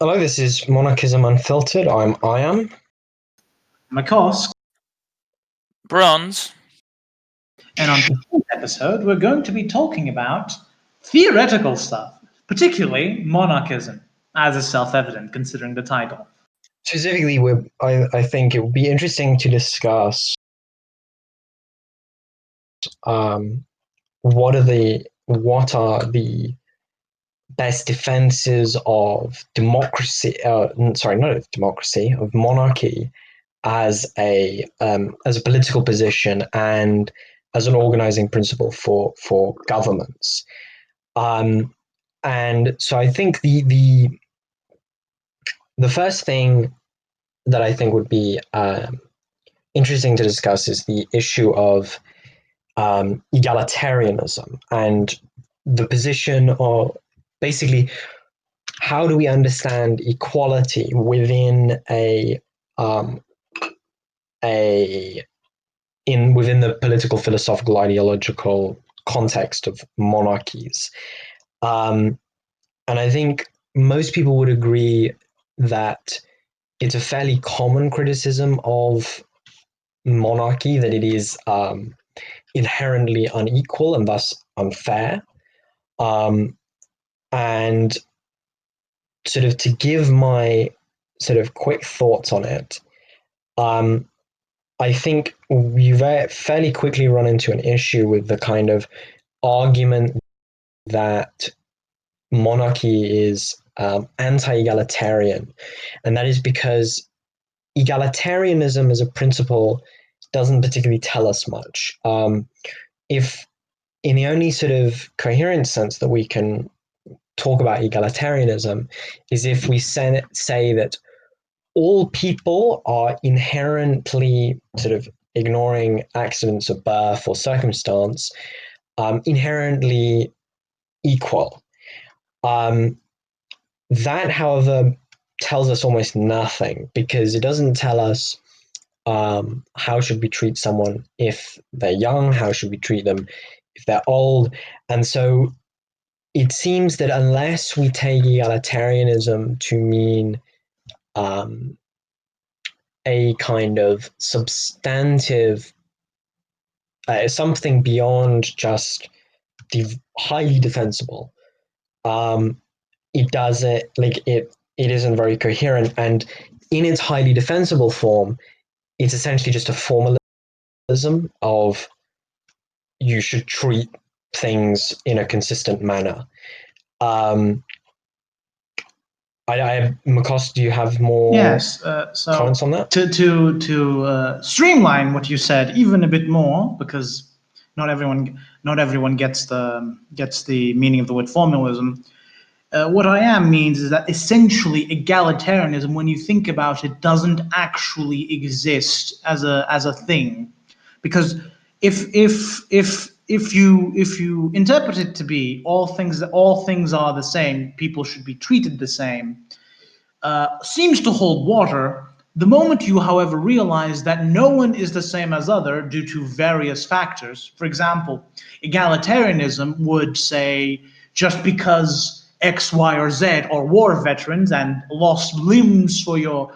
Hello, this is Monarchism Unfiltered. I'm Iam. McCosk. Bronze. And on today's episode, we're going to be talking about theoretical stuff, particularly monarchism, as is self-evident considering the title. Specifically, I think it would be interesting to discuss what are the best defenses of democracy? Not of democracy, of monarchy as a political position and as an organizing principle for governments. And so I think the first thing that I think would be interesting to discuss is the issue of egalitarianism and the position of basically how do we understand equality within within the political, philosophical, ideological context of monarchies. And I think most people would agree that it's a fairly common criticism of monarchy that it is inherently unequal and thus unfair. And sort of to give my sort of quick thoughts on it, I think we fairly quickly run into an issue with the kind of argument that monarchy is anti-egalitarian, and that is because egalitarianism as a principle doesn't particularly tell us much. If in the only sort of coherent sense that we can talk about egalitarianism is if we say that all people are inherently, sort of ignoring accidents of birth or circumstance, inherently equal. That, however, tells us almost nothing because it doesn't tell us how should we treat someone if they're young, how should we treat them if they're old. And so it seems that unless we take egalitarianism to mean a kind of substantive, something beyond just highly defensible, it doesn't, like, it isn't very coherent, and in its highly defensible form, it's essentially just a formalism of you should treat things in a consistent manner. Makos, do you have more comments on that? To streamline what you said even a bit more, because not everyone gets the meaning of the word formalism. What Iam means is that essentially egalitarianism, when you think about it, doesn't actually exist as a thing, because if you interpret it to be all things are the same, people should be treated the same, seems to hold water. The moment you, however, realize that no one is the same as other due to various factors, for example, egalitarianism would say just because X, Y, or Z are war veterans and lost limbs for your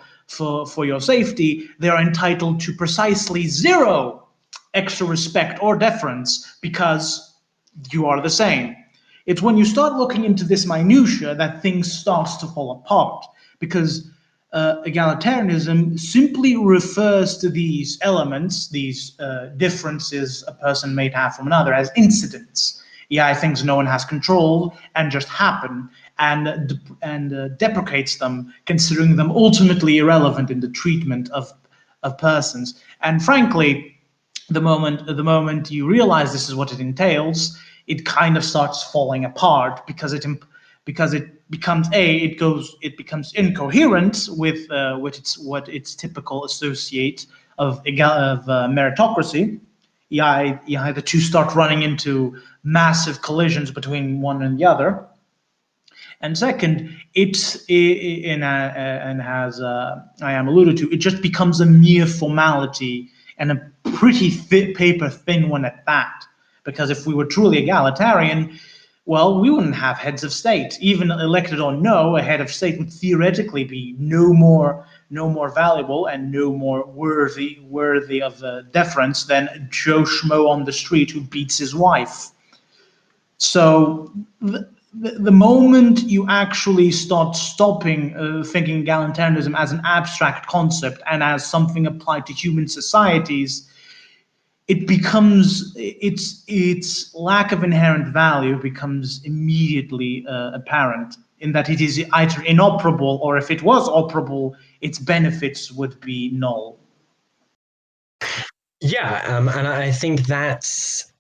safety, they are entitled to precisely zero extra respect or deference because you are the same. It's when you start looking into this minutia that things start to fall apart, because egalitarianism simply refers to these elements, these differences a person may have from another, as incidents. Yeah, things no one has control and just happen, and deprecates them, considering them ultimately irrelevant in the treatment of persons. And frankly, the moment you realize this is what it entails, it kind of starts falling apart, because it becomes incoherent with what its typical associate of meritocracy. The two start running into massive collisions between one and the other. And second, as I am alluded to, it just becomes a mere formality, and a pretty paper thin one at that. Because if we were truly egalitarian, well, we wouldn't have heads of state. Even elected or no, a head of state would theoretically be no more valuable and no more worthy of deference than Joe Schmo on the street who beats his wife. So the moment you actually start stopping thinking egalitarianism as an abstract concept and as something applied to human societies, it becomes its lack of inherent value becomes immediately apparent in that it is either inoperable, or if it was operable, its benefits would be null. Yeah, and I think that's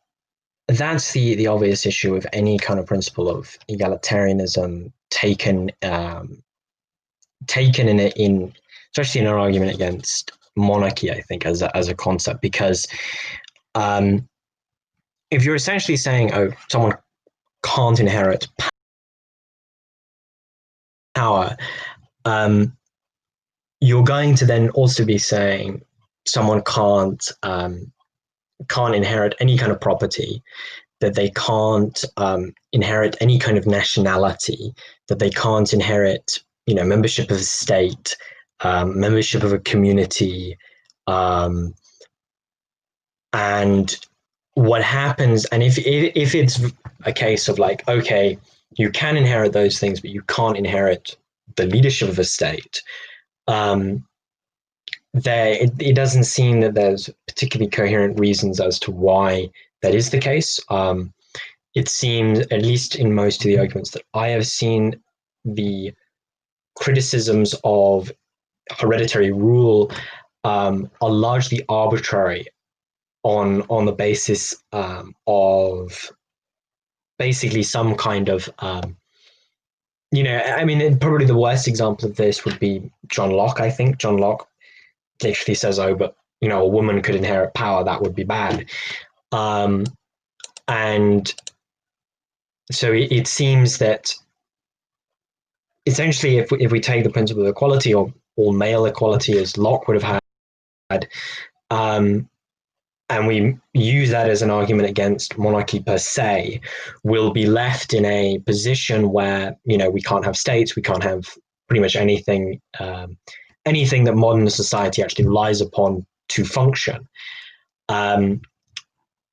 the obvious issue with any kind of principle of egalitarianism taken in especially in our argument against monarchy. I think as a concept, because if you're essentially saying, oh, someone can't inherit power, you're going to then also be saying someone can't inherit any kind of property, that they can't inherit any kind of nationality, that they can't inherit, membership of a state, membership of a community, and what happens, and if it's a case of like, okay, you can inherit those things, but you can't inherit the leadership of a state, it doesn't seem that there's particularly coherent reasons as to why that is the case. It seems, at least in most of the arguments that I have seen, the criticisms of hereditary rule are largely arbitrary on the basis of basically some kind of I mean, probably the worst example of this would be John Locke. I think John Locke literally says, oh, but a woman could inherit power, that would be bad. And so it seems that essentially, if we take the principle of equality, or male equality as Locke would have had, and we use that as an argument against monarchy per se, we'll be left in a position where we can't have states, we can't have pretty much anything that modern society actually relies upon to function. And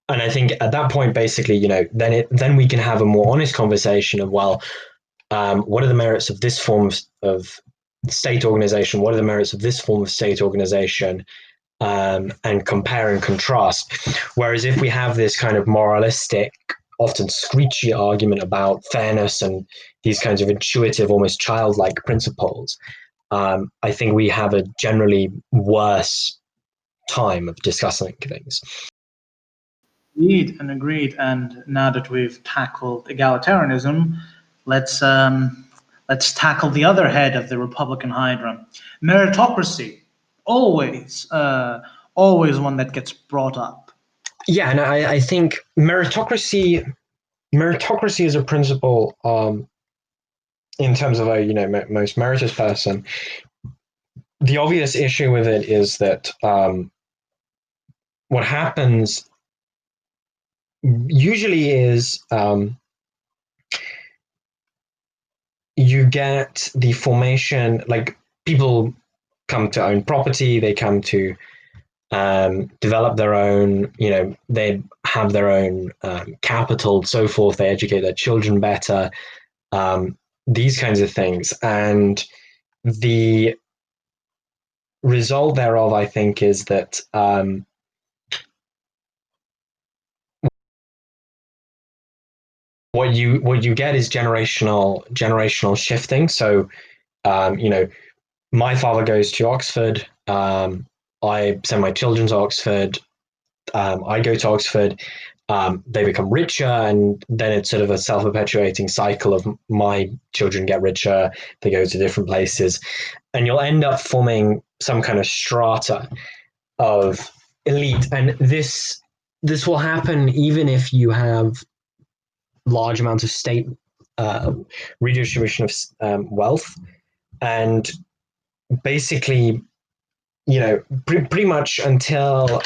I think at that point, basically, then we can have a more honest conversation of, well, what are the merits of this form of state organization? What are the merits of this form of state organization? And compare and contrast. Whereas if we have this kind of moralistic, often screechy argument about fairness and these kinds of intuitive, almost childlike principles, I think we have a generally worse time of discussing things. Agreed. And now that we've tackled egalitarianism, let's tackle the other head of the Republican Hydra, meritocracy. Always one that gets brought up. Yeah, and I think meritocracy is a principle in terms of a most meritorious person. The obvious issue with it is that what happens usually is you get the formation, like people come to own property, they come to develop their own, they have their own capital, so forth, they educate their children better, these kinds of things. And the result thereof, I think, is that what you get is generational shifting. So, my father goes to Oxford. I send my children to Oxford. I go to Oxford. They become richer, and then it's sort of a self-perpetuating cycle of my children get richer, they go to different places, and you'll end up forming some kind of strata of elite. And this will happen even if you have large amounts of state redistribution of wealth, and basically, pretty much until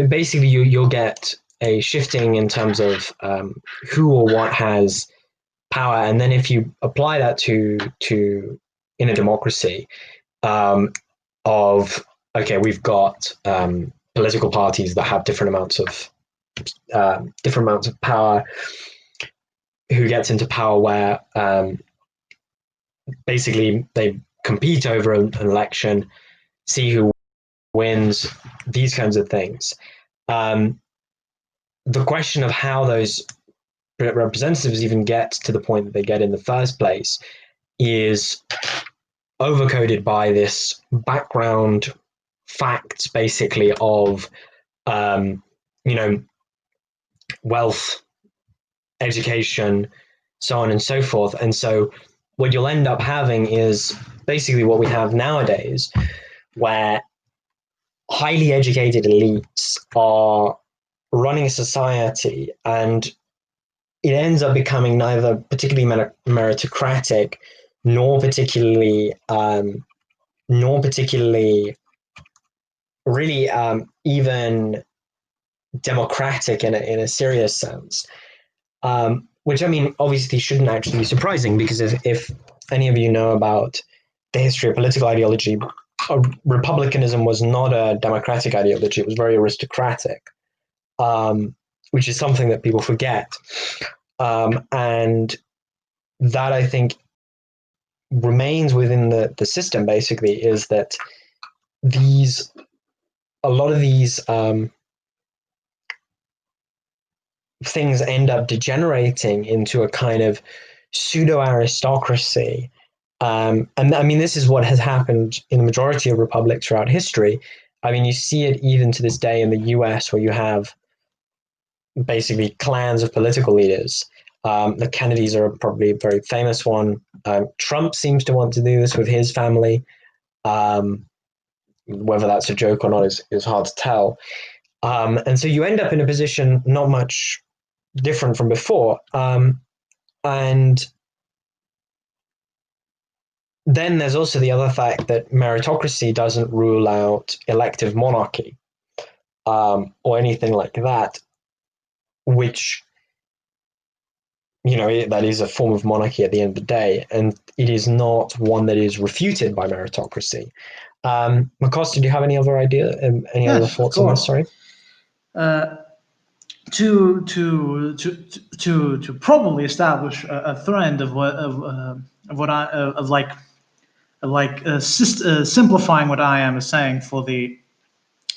basically you'll get a shifting in terms of who or what has power, and then if you apply that to in a democracy, of okay, we've got political parties that have different amounts of power. Who gets into power where basically they compete over an election, see who wins, these kinds of things. The question of how those representatives even get to the point that they get in the first place is overcoded by this background facts, basically, of you know, wealth, education, so on and so forth. And so what you'll end up having is basically what we have nowadays, where highly educated elites are running a society, and it ends up becoming neither particularly meritocratic nor particularly really even democratic in a serious sense. Which, I mean, obviously shouldn't actually be surprising, because if any of you know about the history of political ideology, republicanism was not a democratic ideology. It was very aristocratic, which is something that people forget. And that, I think, remains within the system, basically, is that a lot of these things end up degenerating into a kind of pseudo aristocracy. And I mean, this is what has happened in the majority of republics throughout history. I mean, you see it even to this day in the US, where you have basically clans of political leaders. The Kennedys are probably a very famous one. Trump seems to want to do this with his family. Whether that's a joke or not is hard to tell. And so you end up in a position not much different from before. And then there's also the other fact that meritocracy doesn't rule out elective monarchy, or anything like that, which, that is a form of monarchy at the end of the day, and it is not one that is refuted by meritocracy. Macosta, do you have any other idea, any other Yes, of thoughts on this? course. Sorry. To probably establish a trend of simplifying what I am saying for the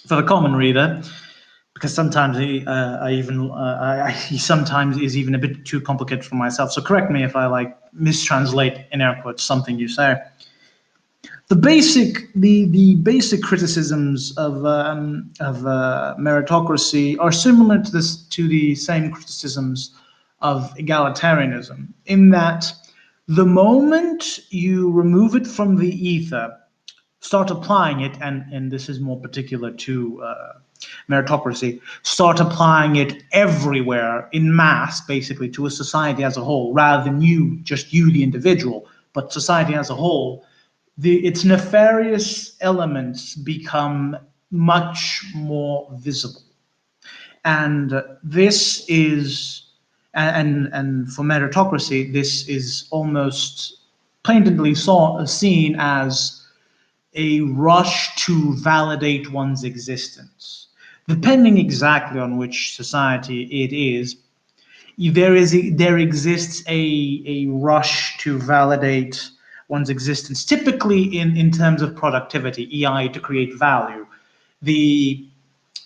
common reader, because sometimes he sometimes is even a bit too complicated for myself. So correct me if I mistranslate, in air quotes, something you say. The basic criticisms of meritocracy are similar to the same criticisms of egalitarianism, in that the moment you remove it from the ether, start applying it, and this is more particular to meritocracy, start applying it everywhere in mass, basically to a society as a whole, rather than just you, the individual, but society as a whole, its nefarious elements become much more visible. And this is, and for meritocracy, this is almost plainly seen as a rush to validate one's existence. Depending exactly on which society it is, there exists a rush to validate one's existence, typically in terms of productivity, EI, to create value.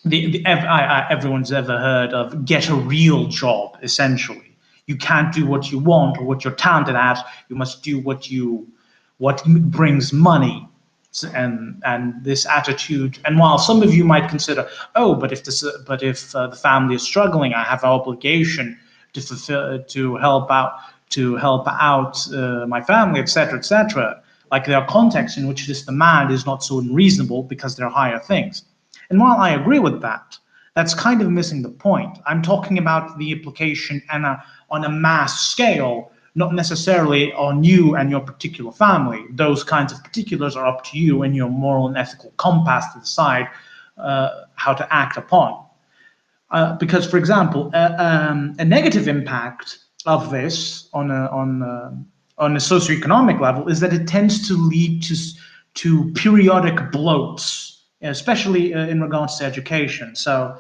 Everyone's ever heard of get a real job, essentially. You can't do what you want or what you're talented at. You must do what brings money. And this attitude, and while some of you might consider, oh, but if the family is struggling, I have an obligation to fulfill, to help out my family, etc., etc. Like, there are contexts in which this demand is not so unreasonable because there are higher things. And while I agree with that, that's kind of missing the point. I'm talking about the implication on a mass scale, not necessarily on you and your particular family. Those kinds of particulars are up to you and your moral and ethical compass to decide how to act upon. Because, for example, a negative impact of this on a socioeconomic level is that it tends to lead to periodic bloats, especially in regards to education. So,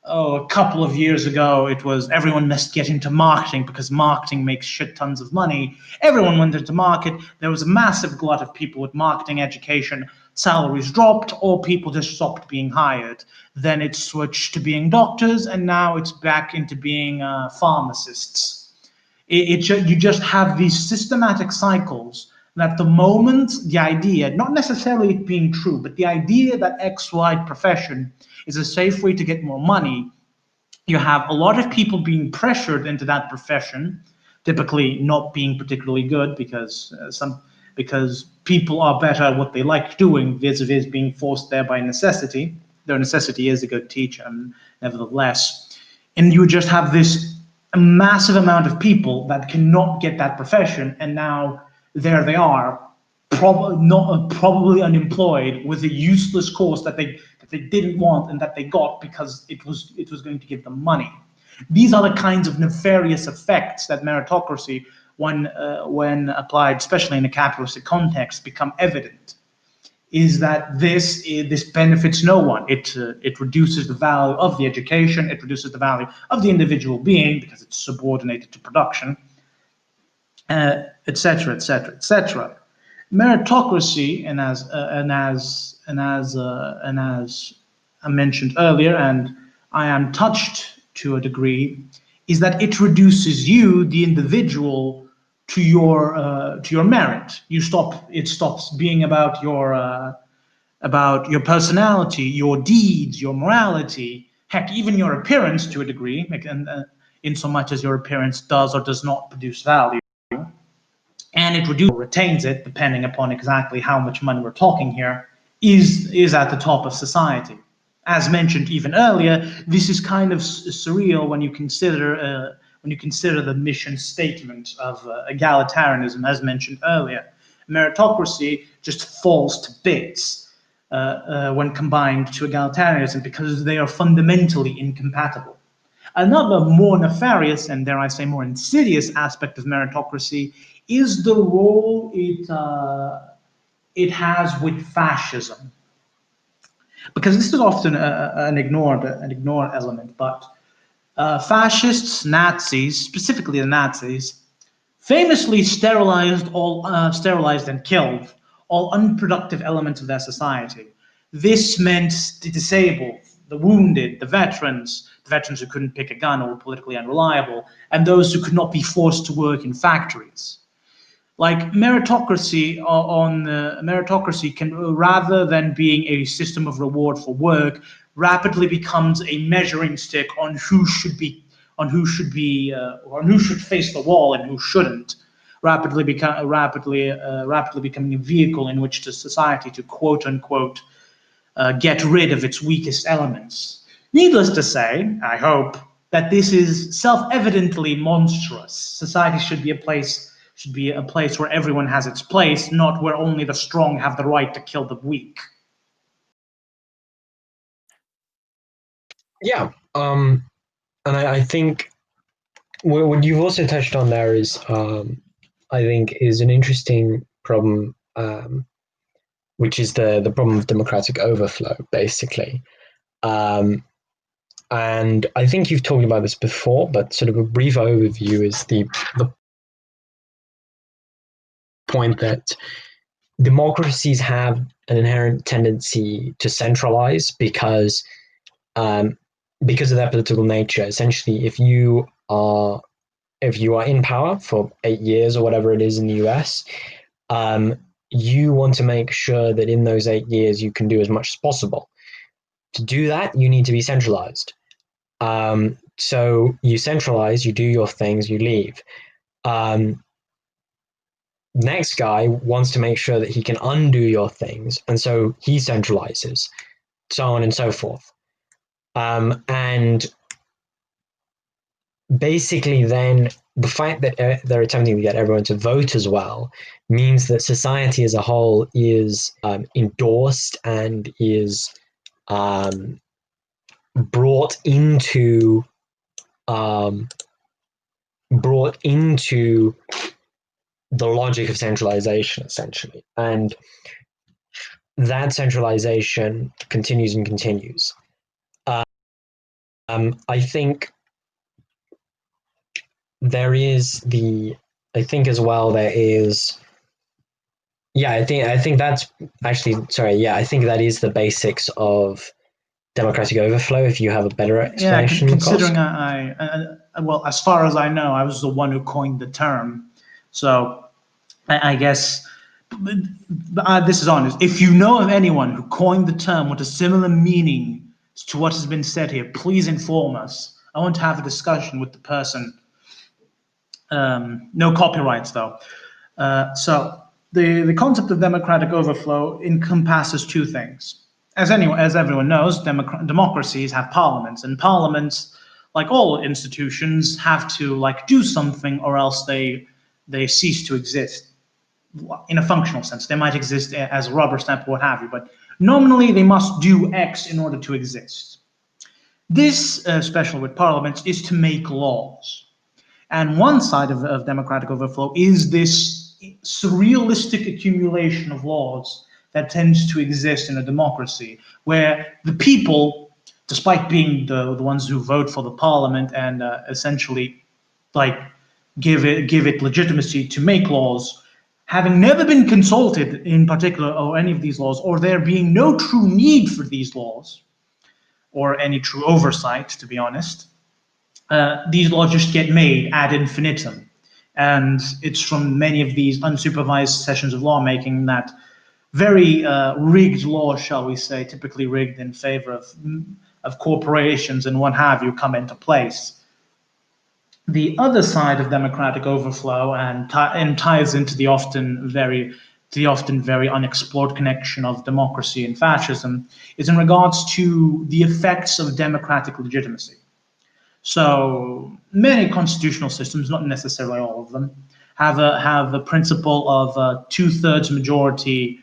a couple of years ago, it was everyone must get into marketing because marketing makes shit tons of money. Everyone went into market. There was a massive glut of people with marketing education. Salaries dropped, or people just stopped being hired. Then it switched to being doctors, and now it's back into being pharmacists. You just have these systematic cycles that the moment the idea, not necessarily it being true, but the idea that XY profession is a safe way to get more money, you have a lot of people being pressured into that profession, typically not being particularly good because people are better at what they like doing vis-a-vis being forced there by necessity. Their necessity is a good teacher, nevertheless. And you just have this massive amount of people that cannot get that profession, and now there they are, probably unemployed with a useless course that they didn't want and that they got because it was going to give them money. These are the kinds of nefarious effects that meritocracy, when applied, especially in a capitalistic context, become evident. Is that this benefits no one. It reduces the value of the education. It reduces the value of the individual being because it's subordinated to production, etc., etc., etc. Meritocracy, and as I mentioned earlier, and I am touched to a degree, is that it reduces you, the individual, to your merit. It stops being about your personality, your deeds, your morality, heck, even your appearance to a degree, and in so much as your appearance does or does not produce value. And it retains it, depending upon exactly how much money we're talking here, is at the top of society. As mentioned even earlier, this is kind of surreal when you consider the mission statement of egalitarianism, as mentioned earlier. Meritocracy just falls to bits when combined to egalitarianism because they are fundamentally incompatible. Another more nefarious and, dare I say, more insidious aspect of meritocracy is the role it has with fascism. Because this is often an ignored element, but fascists, Nazis, specifically the Nazis, famously sterilized and killed all unproductive elements of their society. This meant the disabled, the wounded, the veterans who couldn't pick a gun or were politically unreliable, and those who could not be forced to work in factories. Like meritocracy can, rather than being a system of reward for work, rapidly becomes a measuring stick on who should face the wall and who shouldn't, rapidly becoming a vehicle in which the society to quote unquote get rid of its weakest elements. Needless to say, I hope that this is self-evidently monstrous. Society should be a place where everyone has its place, not where only the strong have the right to kill the weak. Yeah, and I think what you've also touched on there is, I think, is an interesting problem, which is the problem of democratic overflow, basically. And I think you've talked about this before, but sort of a brief overview is the point that democracies have an inherent tendency to centralize because of their political nature. Essentially, if you are in power for 8 years or whatever it is in the US, you want to make sure that in those 8 years you can do as much as possible. To do that, you need to be centralized. So you centralize, you do your things, you leave. Next guy wants to make sure that he can undo your things, and so he centralizes, so on and so forth. And basically then the fact that they're attempting to get everyone to vote as well means that society as a whole is endorsed and is brought into um, the logic of centralization, essentially, and that centralization continues and continues. I think there is I think as well there is. Yeah, I think that's actually sorry. Yeah, I think that is the basics of democratic overflow. If you have a better Yeah, explanation, considering Kosk. well, as far as I know, I was the one who coined the term. So I guess this is honest. If you know of anyone who coined the term with a similar meaning to what has been said here, please inform us. I want to have a discussion with the person. No copyrights, though. So the concept of democratic overflow encompasses two things. As everyone knows, democracies have parliaments, and parliaments, like all institutions, have to do something, or else they cease to exist in a functional sense. They might exist as a rubber stamp or what have you, but nominally they must do X in order to exist. This, especially with parliaments, is to make laws. And one side of democratic overflow is this surrealistic accumulation of laws that tends to exist in a democracy, where the people, despite being the ones who vote for the parliament and essentially like give it legitimacy to make laws, having never been consulted in particular or any of these laws, or there being no true need for these laws or any true oversight, to be honest, these laws just get made ad infinitum. And it's from many of these unsupervised sessions of lawmaking that very rigged laws, shall we say, typically rigged in favor of corporations and what have you, come into place. The other side of democratic overflow and ties into the often very unexplored connection of democracy and fascism is in regards to the effects of democratic legitimacy. So many constitutional systems, not necessarily all of them, have a principle of two-thirds majority,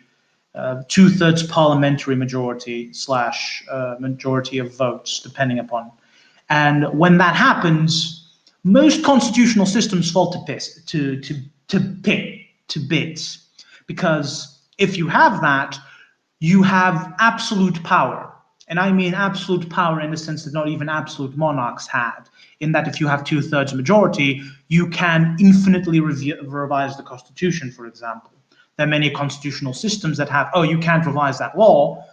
two-thirds parliamentary majority slash majority of votes, depending upon. And when that happens, most constitutional systems fall to bits, because if you have that, you have absolute power. And I mean absolute power in the sense that not even absolute monarchs had, in that if you have two-thirds majority, you can infinitely revise the Constitution, for example. There are many constitutional systems that have, oh, you can't revise that law,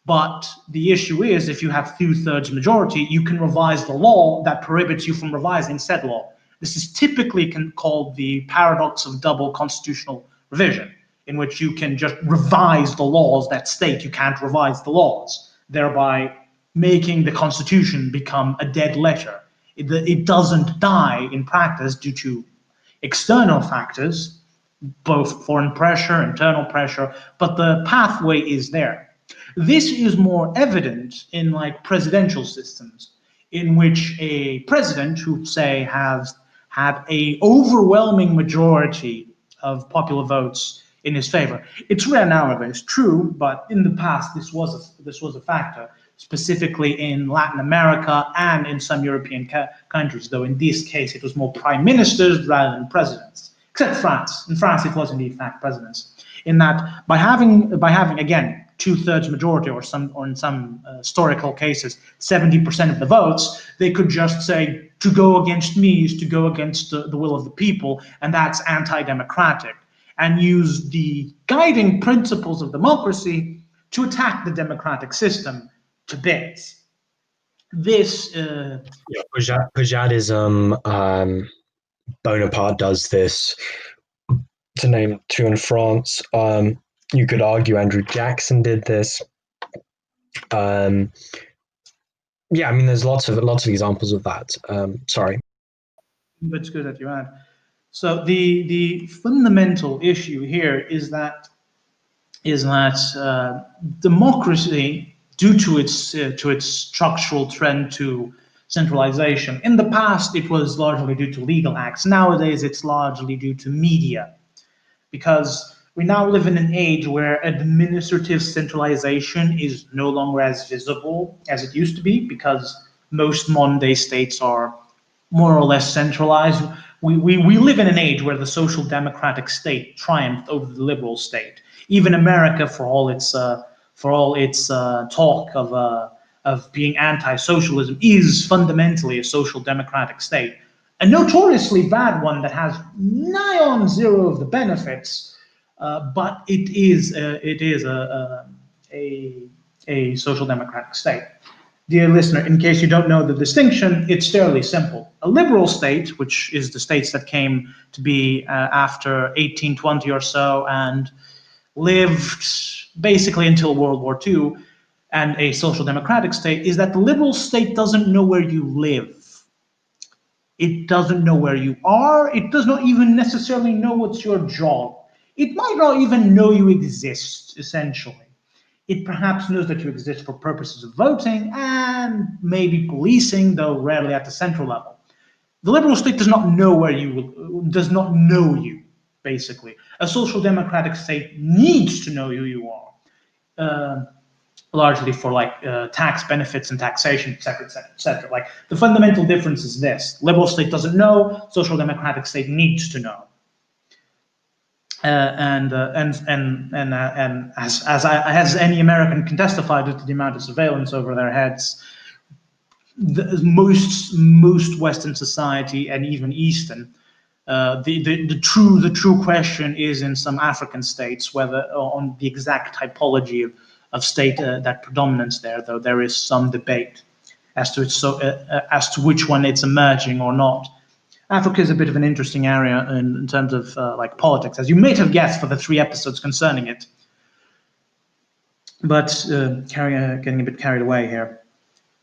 but the issue is if you have two-thirds majority, you can revise the law that prohibits you from revising said law. This is typically called the paradox of double constitutional revision, in which you can just revise the laws that state you can't revise the laws, thereby making the Constitution become a dead letter. It doesn't die in practice due to external factors, both foreign pressure, internal pressure, but the pathway is there. This is more evident in presidential systems, in which a president who, say, has had a overwhelming majority of popular votes in his favor. It's rare nowadays, true, but in the past this was a factor, specifically in Latin America and in some European countries, though in this case it was more prime ministers rather than presidents, except France. In France it was indeed in fact presidents. In that by having again two-thirds majority, or in some historical cases 70% of the votes, they could just say to go against me is to go against the will of the people, and that's anti-democratic, and use the guiding principles of democracy to attack the democratic system to bits. This Pajadism, Bonaparte does this, to name two in France. You could argue Andrew Jackson did this. Yeah, I mean, there's lots of examples of that. Sorry. It's good that you add. So the fundamental issue here is that democracy, due to its structural trend to centralization, in the past it was largely due to legal acts. Nowadays it's largely due to media, because We now live in an age where administrative centralization is no longer as visible as it used to be, because most modern day states are more or less centralized. We live in an age where the social democratic state triumphed over the liberal state. Even America, for all its talk of being anti-socialism, is fundamentally a social democratic state, a notoriously bad one that has nigh on zero of the benefits, but it is a social democratic state. Dear listener, in case you don't know the distinction, it's fairly simple. A liberal state, which is the states that came to be after 1820 or so and lived basically until World War II, and a social democratic state, is that the liberal state doesn't know where you live. It doesn't know where you are. It does not even necessarily know what's your job. It might not even know you exist, essentially. It perhaps knows that you exist for purposes of voting and maybe policing, though rarely at the central level. The liberal state does not know does not know you, basically. A social democratic state needs to know who you are, largely for tax benefits and taxation, et cetera, et cetera, et cetera. Like, the fundamental difference is this: liberal state doesn't know, social democratic state needs to know. And as any American can testify, due to the amount of surveillance over their heads, most Western society and even Eastern, the true question is in some African states whether on the exact typology of state that predominates there, though there is some debate as to which one it's emerging or not. Africa is a bit of an interesting area in terms of politics, as you may have guessed for the 3 episodes concerning it. But getting a bit carried away here.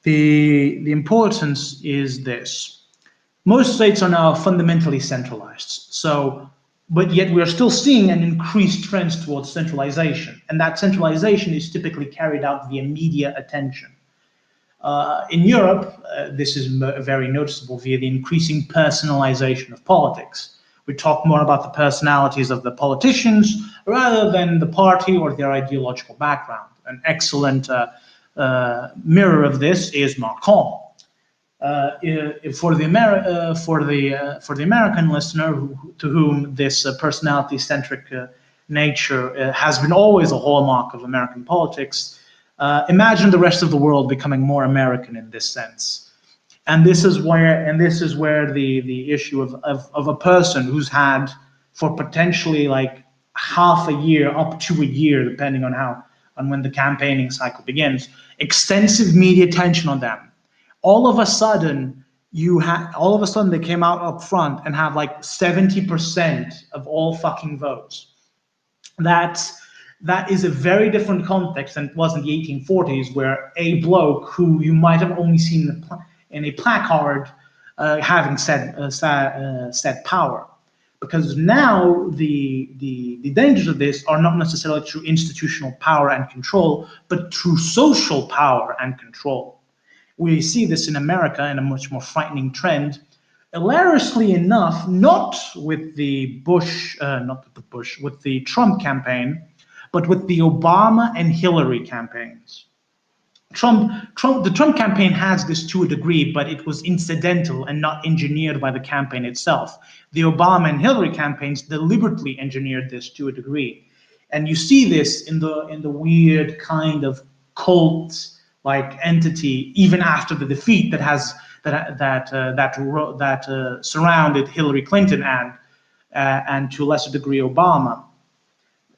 The importance is this: most states are now fundamentally centralized. But yet we are still seeing an increased trend towards centralization, and that centralization is typically carried out via media attention. In Europe, this is very noticeable via the increasing personalization of politics. We talk more about the personalities of the politicians rather than the party or their ideological background. An excellent mirror of this is Macron. For the American listener to whom this personality-centric nature has been always a hallmark of American politics, imagine the rest of the world becoming more American in this sense. And this is where the issue of a person who's had, for potentially like half a year up to a year, depending on when the campaigning cycle begins, extensive media attention on them. All of a sudden they came out up front and have like 70% of all fucking votes. That is a very different context than it was in the 1840s, where a bloke who you might have only seen in a placard having said power. Because now the dangers of this are not necessarily through institutional power and control, but through social power and control. We see this in America in a much more frightening trend. Hilariously enough, not with the Trump campaign, but with the Obama and Hillary campaigns. The Trump campaign has this to a degree, but it was incidental and not engineered by the campaign itself. The Obama and Hillary campaigns deliberately engineered this to a degree, and you see this in the weird kind of cult-like entity even after the defeat that surrounded Hillary Clinton and to a lesser degree Obama.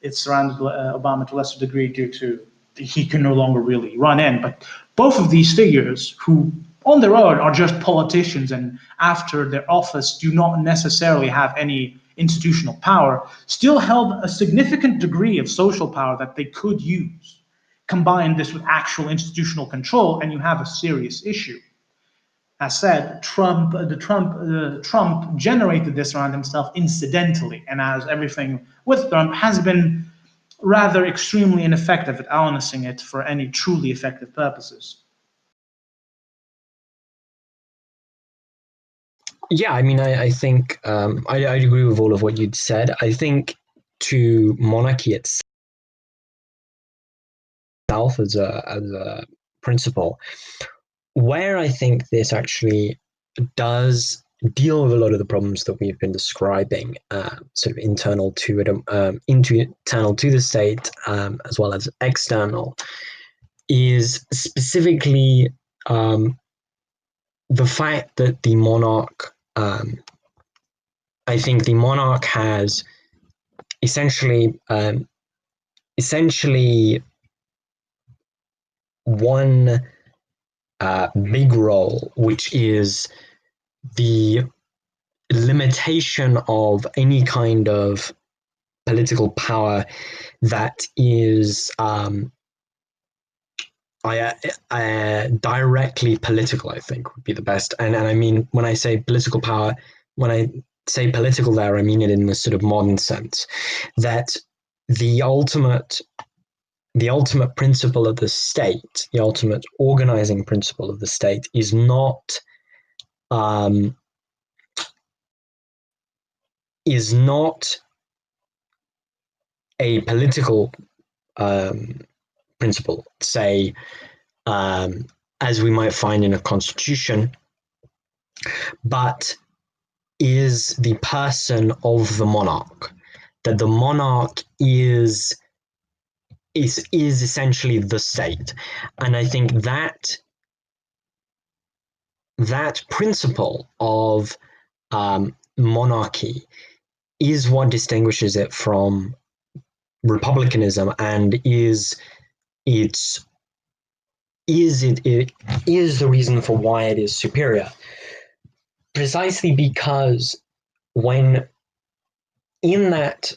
It surrounded Obama to a lesser degree due to he can no longer really run in. But both of these figures, who on their own are just politicians and after their office do not necessarily have any institutional power, still held a significant degree of social power that they could use. Combine this with actual institutional control, and you have a serious issue. As said, Trump generated this around himself incidentally, and as everything with Trump has been rather extremely ineffective at harnessing it for any truly effective purposes. Yeah, I mean, I think I agree with all of what you'd said. I think to monarchy itself as a principle, where I think this actually does deal with a lot of the problems that we've been describing, sort of internal to it, internal to the state, as well as external, is specifically the fact that the monarch, I think the monarch has essentially one big role, which is the limitation of any kind of political power that is directly political, I think would be the best. And I mean, when I say political power, when I say political there, I mean it in the sort of modern sense, that the ultimate principle of the state, the ultimate organizing principle of the state, is not a political principle, say, as we might find in a constitution, but is the person of the monarch. That the monarch is essentially the state, and I think that principle of monarchy is what distinguishes it from republicanism, and is the reason for why it is superior. Precisely because when in that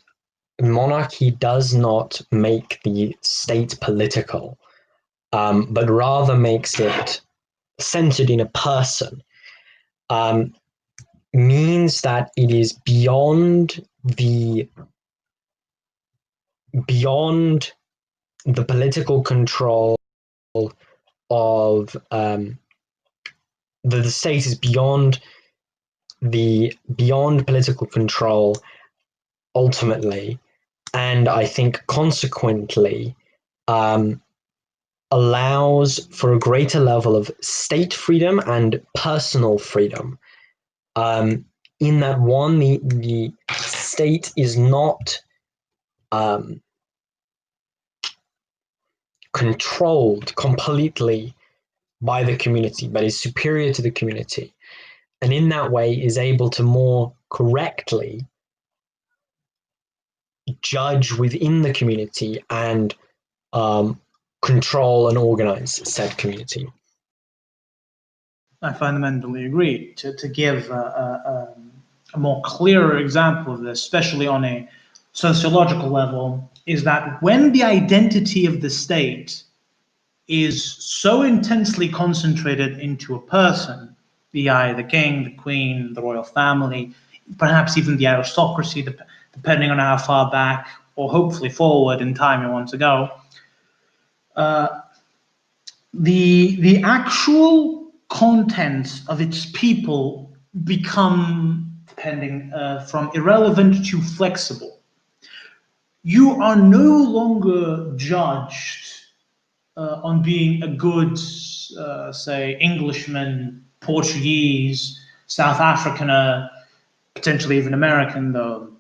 monarchy does not make the state political, but rather makes it centered in a person, means that it is beyond the political control of the state is beyond political control ultimately, and I think consequently allows for a greater level of state freedom and personal freedom. In that one, the state is not controlled completely by the community, but is superior to the community, and in that way is able to more correctly judge within the community and control and organize said community. I fundamentally agree. To give a more clearer example of this, especially on a sociological level, is that when the identity of the state is so intensely concentrated into a person, the king, the queen, the royal family, perhaps even the aristocracy, depending on how far back or hopefully forward in time you want to go, the actual contents of its people become, depending from irrelevant to flexible. You are no longer judged on being a good, say, Englishman, Portuguese, South Africaner, potentially even American, though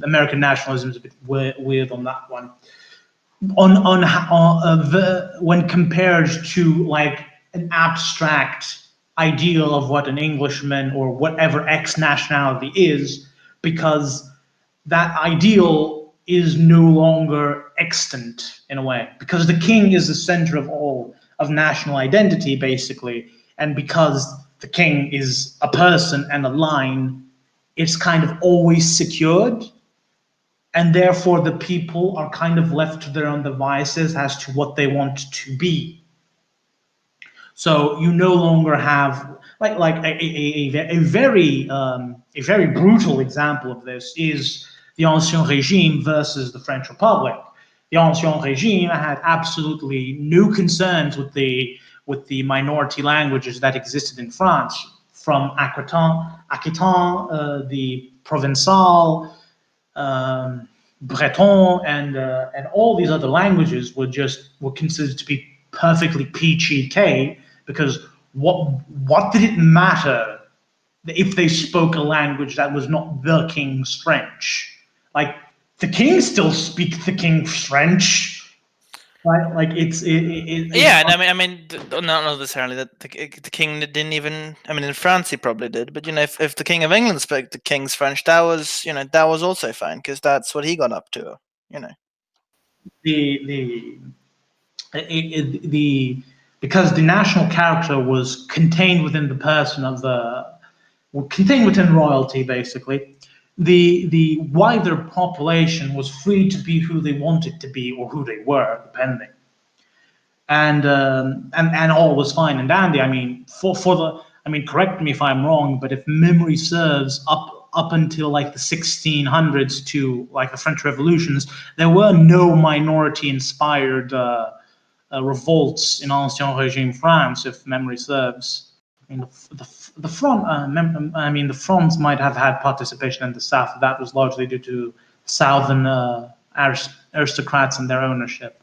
American nationalism is a bit weird on that one. When compared to like an abstract ideal of what an Englishman or whatever X nationality is, because that ideal is no longer extant in a way, because the king is the center of all of national identity, basically, and because the king is a person and a line, it's kind of always secured, and therefore the people are kind of left to their own devices as to what they want to be. So you no longer have like a very brutal example of this is the Ancien Régime versus the French Republic. The Ancien Régime had absolutely no concerns with the minority languages that existed in France, from Aquitaine, the Provençal, Breton, and all these other languages were considered to be perfectly peachy K, because what did it matter if they spoke a language that was not the king's French? Like, the king still speaks the king's French, right? Like, it's yeah, and not necessarily that the king didn't even. I mean, in France he probably did, but if the king of England spoke the king's French, that was also fine, because that's what he got up to. the because the national character was contained within the person of contained within royalty, basically. The wider population was free to be who they wanted to be, or who they were, depending. And all was fine and dandy. I mean, correct me if I'm wrong, but if memory serves, up until like the 1600s to like the French Revolutions, there were no minority-inspired revolts in Ancien Regime France, if memory serves. I mean, the Fronde might have had participation in the South. That was largely due to Southern aristocrats and their ownership.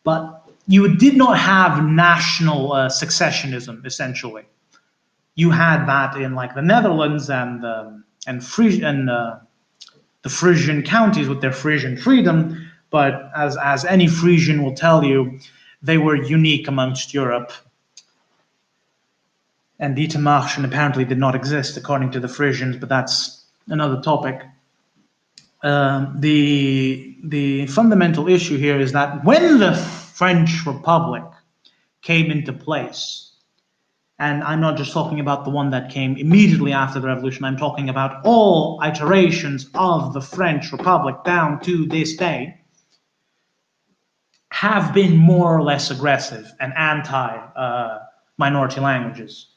But you did not have national secessionism, essentially. You had that in like the Netherlands and the Frisian counties with their Frisian freedom. But as any Frisian will tell you, they were unique amongst Europe. And Dietermarschen apparently did not exist, according to the Frisians, but that's another topic. The fundamental issue here is that when the French Republic came into place, and I'm not just talking about the one that came immediately after the revolution, I'm talking about all iterations of the French Republic down to this day, have been more or less aggressive and anti-minority languages.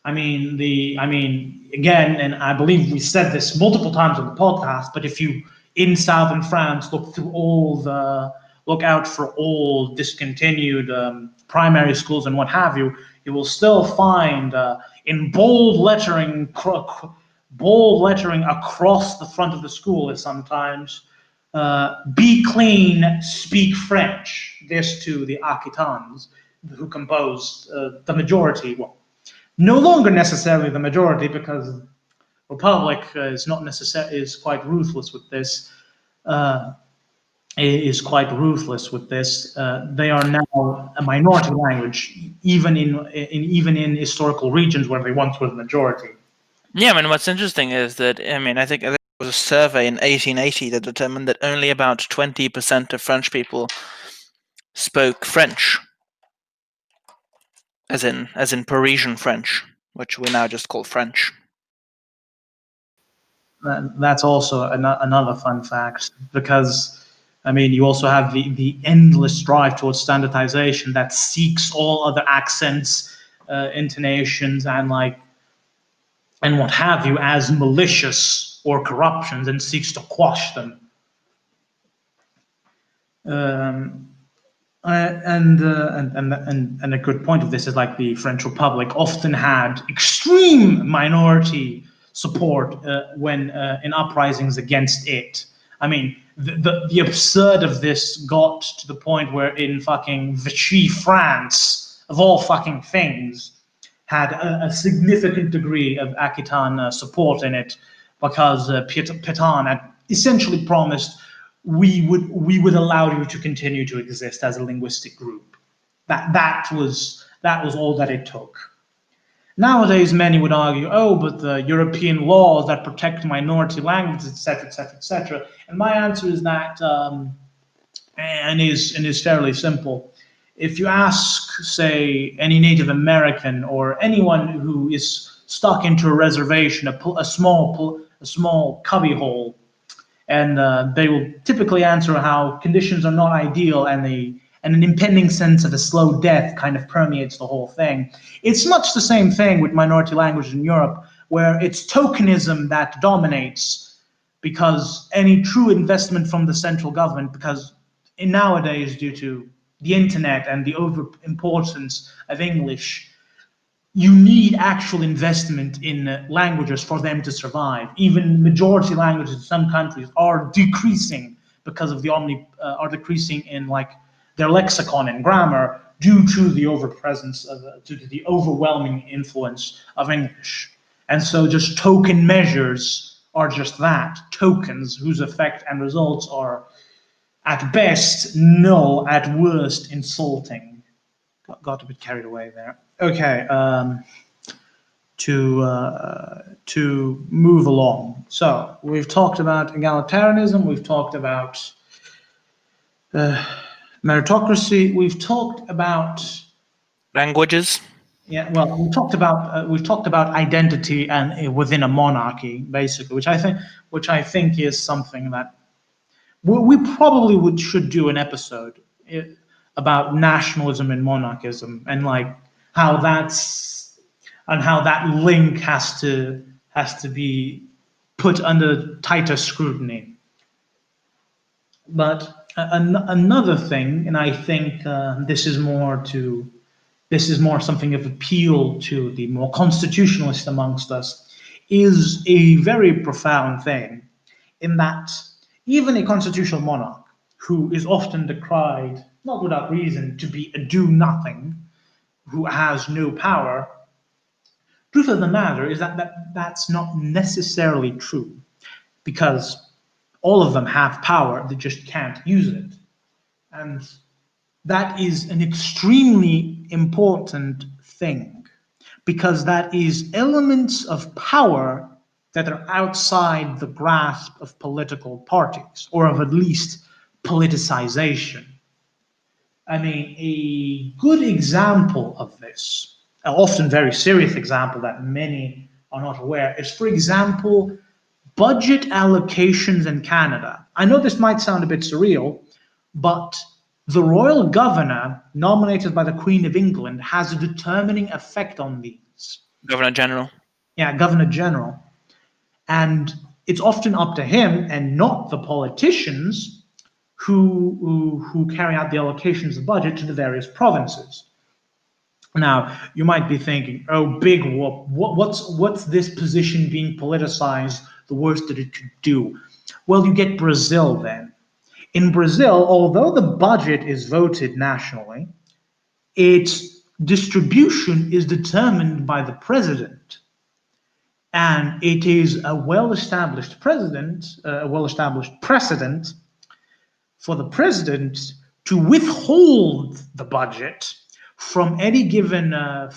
Again, and I believe we said this multiple times on the podcast, but if you, in Southern France, look out for all discontinued primary schools and what have you, you will still find in bold lettering across the front of the school is sometimes, be clean, speak French. This to the Aquitans, who composed the majority. Well, no longer necessarily the majority, because Republic is quite ruthless with this. They are now a minority language, even in historical regions where they once were the majority. Yeah, what's interesting is that I think there was a survey in 1880 that determined that only about 20% of French people spoke French, as in Parisian French, which we now just call French. That's also another fun fact, because you also have the endless drive towards standardization that seeks all other accents, intonations, and what have you as malicious or corruptions, and seeks to quash them. And a good point of this is like the French Republic often had extreme minority support when in uprisings against it. The absurd of this got to the point where in fucking Vichy, France, of all fucking things, had a significant degree of Aquitaine support in it, because Pétain had essentially promised, we would allow you to continue to exist as a linguistic group. That was all that it took. Nowadays, many would argue, but the European laws that protect minority languages, etc., etc., etc. And my answer is that, and is fairly simple. If you ask, say, any Native American or anyone who is stuck into a reservation, a small cubbyhole, and they will typically answer how conditions are not ideal, and an impending sense of a slow death kind of permeates the whole thing. It's much the same thing with minority languages in Europe, where it's tokenism that dominates, because any true investment from the central government, because nowadays, due to the internet and the overimportance of English, you need actual investment in languages for them to survive. Even majority languages in some countries are decreasing because of the are decreasing in like their lexicon and grammar due to the due to the overwhelming influence of English. And so just token measures are just that, tokens whose effect and results are at best null, at worst insulting. Got a bit carried away there. Okay, to move along. So we've talked about egalitarianism. We've talked about meritocracy. We've talked about Languages. well, we've talked about identity and within a monarchy, basically, which I think is something that we probably should do an episode about nationalism and monarchism and like how that link has to be put under tighter scrutiny. But another thing, and I think this is more something of appeal to the more constitutionalist amongst us, is a very profound thing, in that even a constitutional monarch who is often decried, not without reason, to be a do-nothing, who has no power, truth of the matter is that's not necessarily true, because all of them have power, they just can't use it. And that is an extremely important thing, because that is elements of power that are outside the grasp of political parties, or of at least politicization. I mean, a good example of this, an often very serious example that many are not aware, is, for example, budget allocations in Canada. I know this might sound a bit surreal, but the royal governor, nominated by the Queen of England, has a determining effect on these. Governor General. Yeah, Governor General. And it's often up to him and not the politicians who carry out the allocations of the budget to the various provinces. Now, you might be thinking, oh, big whoop, what's this position being politicized, the worst that it could do? Well, you get Brazil then. In Brazil, although the budget is voted nationally, its distribution is determined by the president. And it is a well-established precedent for the president to withhold the budget from any given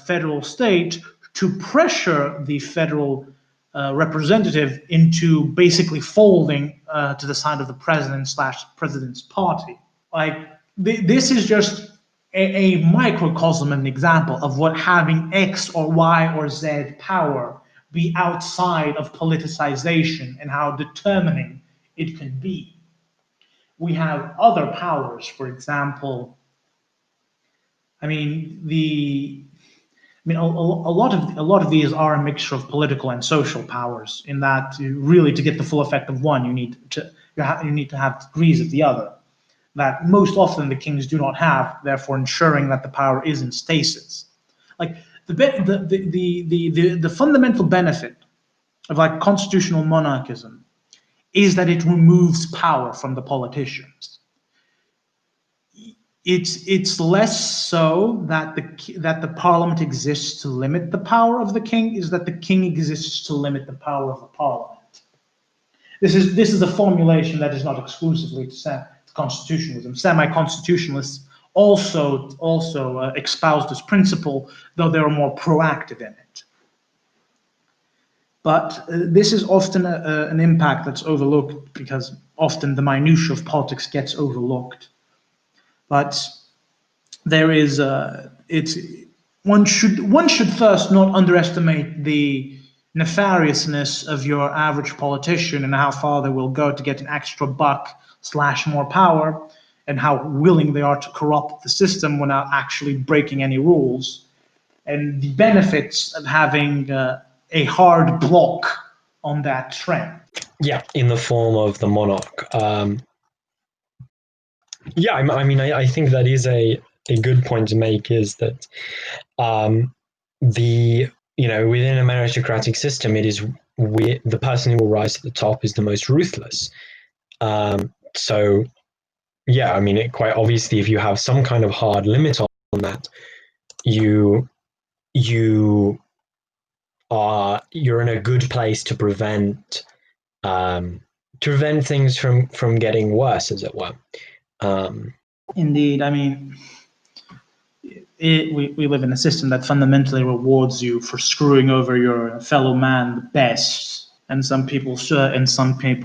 federal state to pressure the federal representative into basically folding to the side of the president/president's party. Like, this is just a microcosm, an example of what having X or Y or Z power be outside of politicization and how determining it can be. We have other powers, for example. I mean, a lot of these are a mixture of political and social powers. In that, really, to get the full effect of one, you need to have degrees of the other, that most often the kings do not have, therefore ensuring that the power is in stasis. Like the fundamental benefit of like constitutional monarchism is that it removes power from the politicians. It's less so that the parliament exists to limit the power of the king, is that the king exists to limit the power of the parliament. This is a formulation that is not exclusively to constitutionalism. Semi-constitutionalists also espouse this principle, though they are more proactive in it. But this is often an impact that's overlooked, because often the minutiae of politics gets overlooked. But there is one should first not underestimate the nefariousness of your average politician and how far they will go to get an extra buck / more power, and how willing they are to corrupt the system without actually breaking any rules, and the benefits of having a hard block on that trend. Yeah, in the form of the monarch. I think that is a good point to make, is that within a meritocratic system, it is the person who will rise to the top is the most ruthless. So yeah, I mean, quite obviously, if you have some kind of hard limit on that, you're in a good place to prevent things from getting worse, as it were. Indeed, I mean, we live in a system that fundamentally rewards you for screwing over your fellow man the best, and some people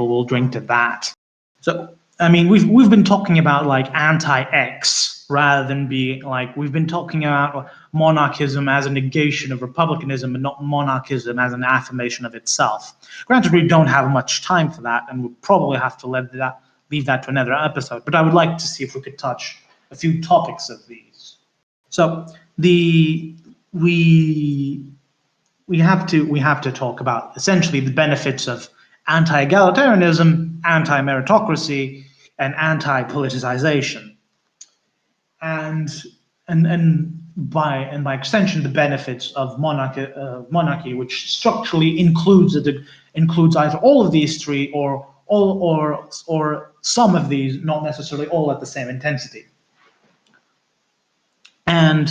will drink to that. So, I mean, we've been talking about like anti-X rather than being like, we've been talking about monarchism as a negation of republicanism and not monarchism as an affirmation of itself. Granted, we don't have much time for that, and we'll probably have to leave that to another episode. But I would like to see if we could touch a few topics of these. So we have to talk about essentially the benefits of anti-egalitarianism, anti-meritocracy, and anti-politicization, and by extension the benefits of monarchy, which structurally includes either all of these three or some of these, not necessarily all at the same intensity. And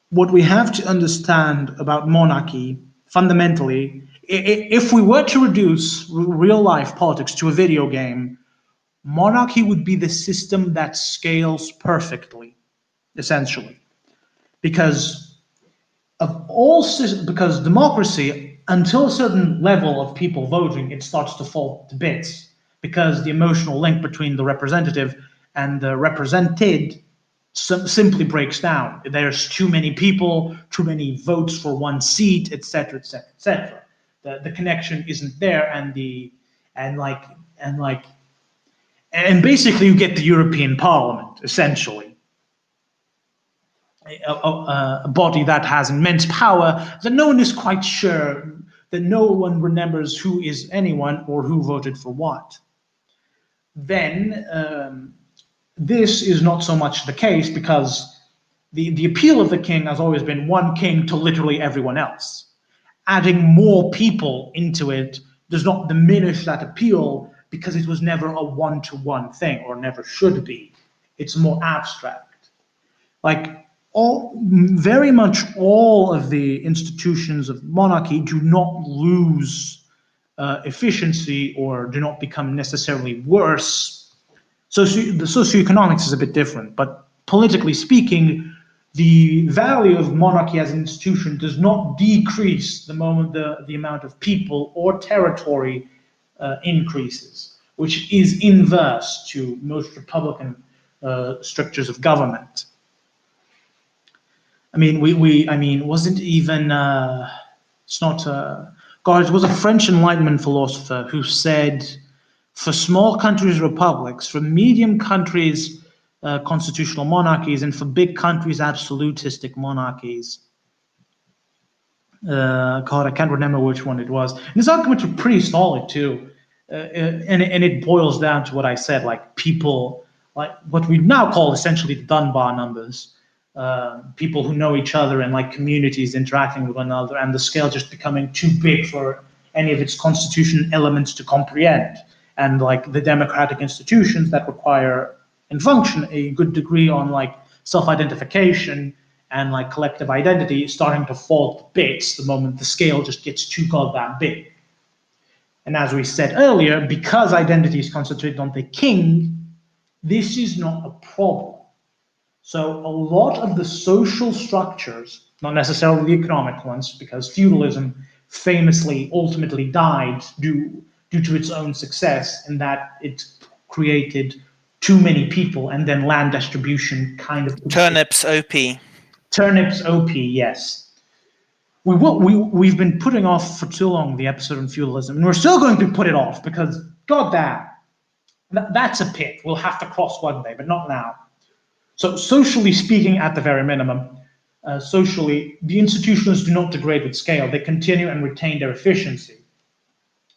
what we have to understand about monarchy fundamentally, if we were to reduce real life politics to a video game, monarchy would be the system that scales perfectly, essentially, because democracy, until a certain level of people voting, it starts to fall to bits, because the emotional link between the representative and the represented simply breaks down. There's too many people, too many votes for one seat, etc., etc., etc. The connection isn't there, and basically you get the European Parliament, essentially, a body that has immense power that no one is quite sure, that no one remembers who is anyone or who voted for what. Then this is not so much the case, because the appeal of the king has always been one king to literally everyone else. Adding more people into it does not diminish that appeal, because it was never a one-to-one thing, or never should be. It's more abstract. Like, very much all of the institutions of monarchy do not lose efficiency or do not become necessarily worse. So the socioeconomics is a bit different, but politically speaking, the value of monarchy as an institution does not decrease the moment the amount of people or territory increases, which is inverse to most republican structures of government. I mean, wasn't even, it's not, God, it was a French Enlightenment philosopher who said, for small countries, republics, for medium countries, constitutional monarchies, and for big countries, absolutistic monarchies. God, I can't remember which one it was. And his arguments were pretty solid too. And it boils down to what I said, like people, like what we now call essentially the Dunbar numbers. People who know each other and like communities interacting with one another, and the scale just becoming too big for any of its constitution elements to comprehend. And like the democratic institutions that require and function a good degree on like self-identification and like collective identity starting to fall to bits the moment the scale just gets too goddamn big. And as we said earlier, because identity is concentrated on the king, this is not a problem. So a lot of the social structures, not necessarily the economic ones, because feudalism famously ultimately died due to its own success, in that it created too many people, and then land distribution kind of... Turnips OP. Turnips OP, yes. We've been putting off for too long the episode on feudalism, and we're still going to put it off, because goddamn, that's a pit we'll have to cross one day, but not now. So socially speaking, at the very minimum, socially, the institutions do not degrade with scale. They continue and retain their efficiency.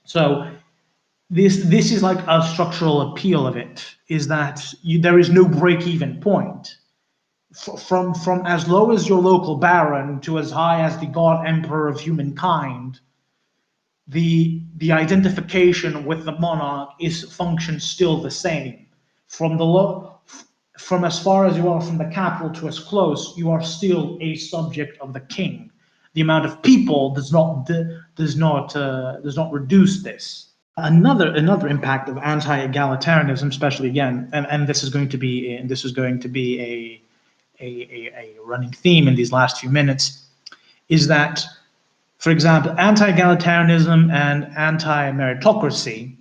So this is like a structural appeal of it, is that there is no break-even point. from as low as your local baron to as high as the god emperor of humankind, the identification with the monarch is functions still the same. From as far as you are from the capital to as close, you are still a subject of the king. The amount of people does not reduce this. Another impact of anti-egalitarianism, especially again, and this is going to be a running theme in these last few minutes, is that, for example, anti-egalitarianism and anti-meritocracy,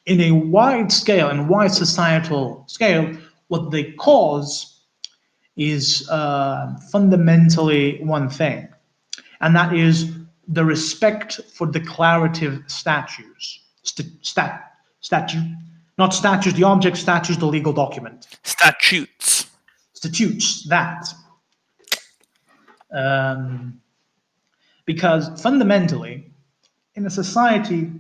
in a wide scale and wide societal scale, what they cause is fundamentally one thing, and that is the respect for declarative statutes. Not statues, the object, statutes, the legal document. Statutes. Statutes, that. Because fundamentally, in a society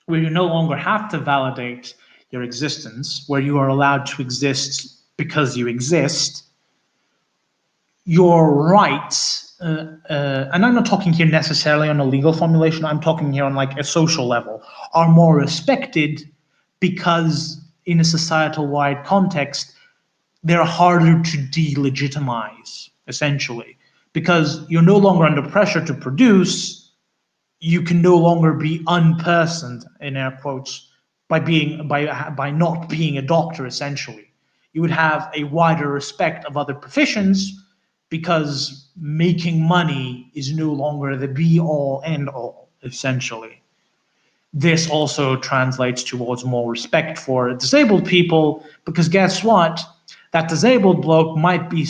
where you no longer have to validate your existence, where you are allowed to exist because you exist, your rights, and I'm not talking here necessarily on a legal formulation, I'm talking here on like a social level, are more respected because in a societal-wide context, they're harder to delegitimize, essentially. Because you're no longer under pressure to produce, you can no longer be unpersoned, in air quotes, by not being a doctor, essentially. You would have a wider respect of other professions because making money is no longer the be-all, end-all, essentially. This also translates towards more respect for disabled people, because guess what? That disabled bloke might be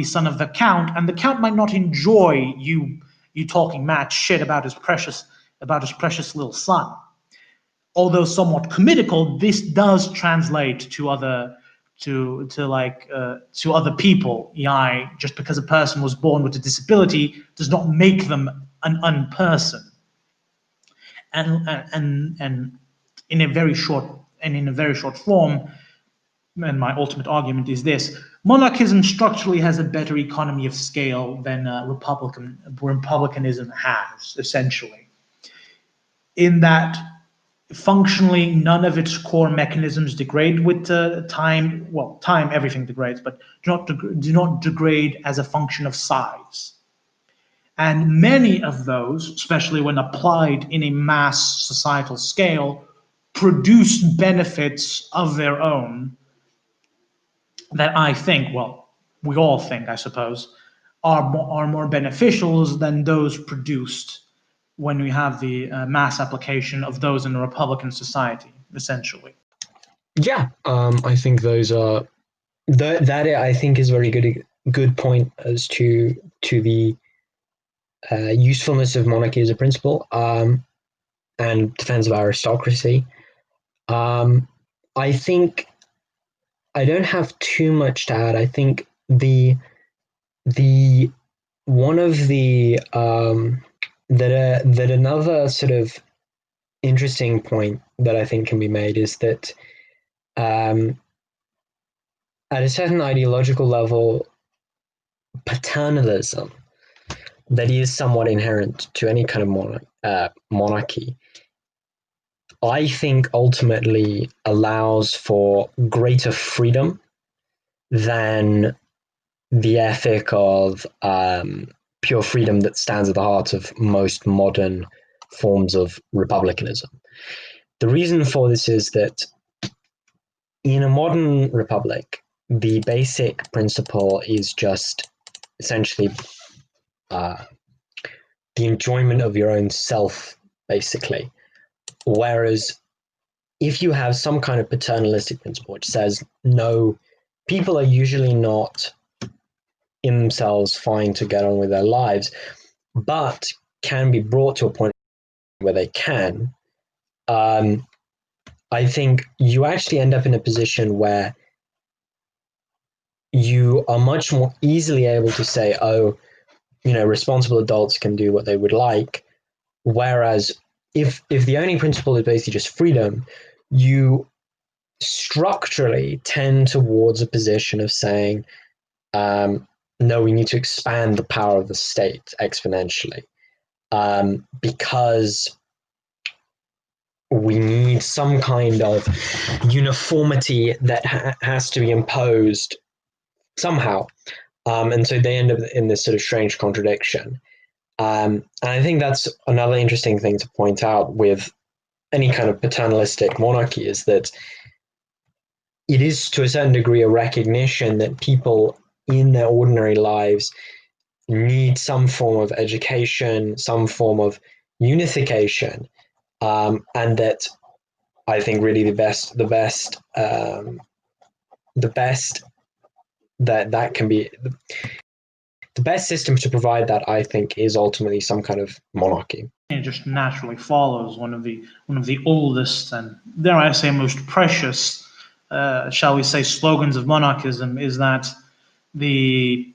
son of the count, and the count might not enjoy you talking mad shit about his precious little son. Although somewhat comedical, this does translate to other people. Just because a person was born with a disability does not make them an unperson. And in a very short form, and my ultimate argument is this: monarchism structurally has a better economy of scale than republicanism has, essentially. In that, functionally, none of its core mechanisms degrade with time. Well, time, everything degrades, but do not degrade as a function of size. And many of those, especially when applied in a mass societal scale, produce benefits of their own that I think, well, we all think, I suppose, are more beneficial than those produced when we have the mass application of those in a Republican society, essentially. Yeah, I think those are that I think is a very good point as to the usefulness of monarchy as a principle, and defense of aristocracy. I think I don't have too much to add. I think the one of the that another sort of interesting point that I think can be made is that at a certain ideological level, paternalism that is somewhat inherent to any kind of monarchy, I think ultimately allows for greater freedom than the ethic of pure freedom that stands at the heart of most modern forms of republicanism. The reason for this is that in a modern republic, the basic principle is just essentially the enjoyment of your own self, basically. Whereas if you have some kind of paternalistic principle which says, no, people are usually not in themselves fine to get on with their lives, but can be brought to a point where they can, I think you actually end up in a position where you are much more easily able to say, oh, responsible adults can do what they would like. Whereas if the only principle is basically just freedom, you structurally tend towards a position of saying, no, we need to expand the power of the state exponentially, because we need some kind of uniformity that has to be imposed somehow. And so they end up in this sort of strange contradiction. And I think that's another interesting thing to point out with any kind of paternalistic monarchy, is that it is to a certain degree a recognition that people in their ordinary lives need some form of education, some form of unification, and that I think really the best that can be the best system to provide that, I think, is ultimately some kind of monarchy. It just naturally follows one of the oldest and, dare I say, most precious, shall we say, slogans of monarchism is that it's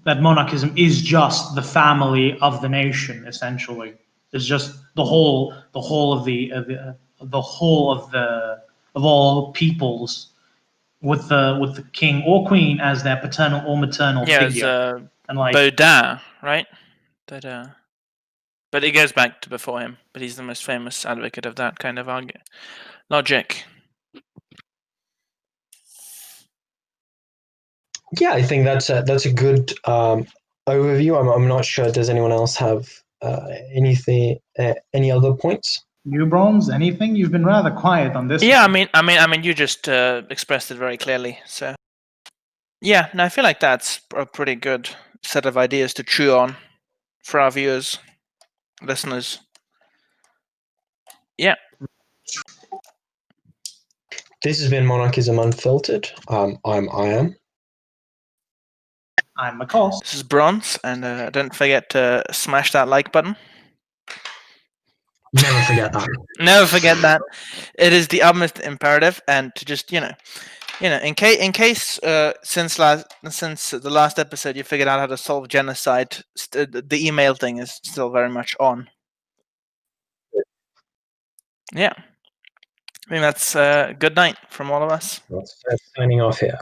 that monarchism is just the family of the nation. Essentially, it's just the whole of all peoples, with the king or queen as their paternal or maternal Yeah, figure. it's And like, Baudin, right? Baudin. But it goes back to before him. But he's the most famous advocate of that kind of logic. Yeah, I think that's a good overview. I'm not sure. Does anyone else have any other points? you, Bronze, anything? You've been rather quiet on this. Yeah, one. I mean, you just expressed it very clearly. So, yeah, no, I feel like that's a pretty good set of ideas to chew on for our viewers, listeners. Yeah. This has been Monarchism Unfiltered. I'm Iam. I'm McCall. This is Bronze, and don't forget to smash that like button. Never forget that. Never forget that. It is the utmost imperative, and to just in case since the last episode you figured out how to solve genocide, the email thing is still very much on. Yeah, I think that's good night from all of us. That's signing off here.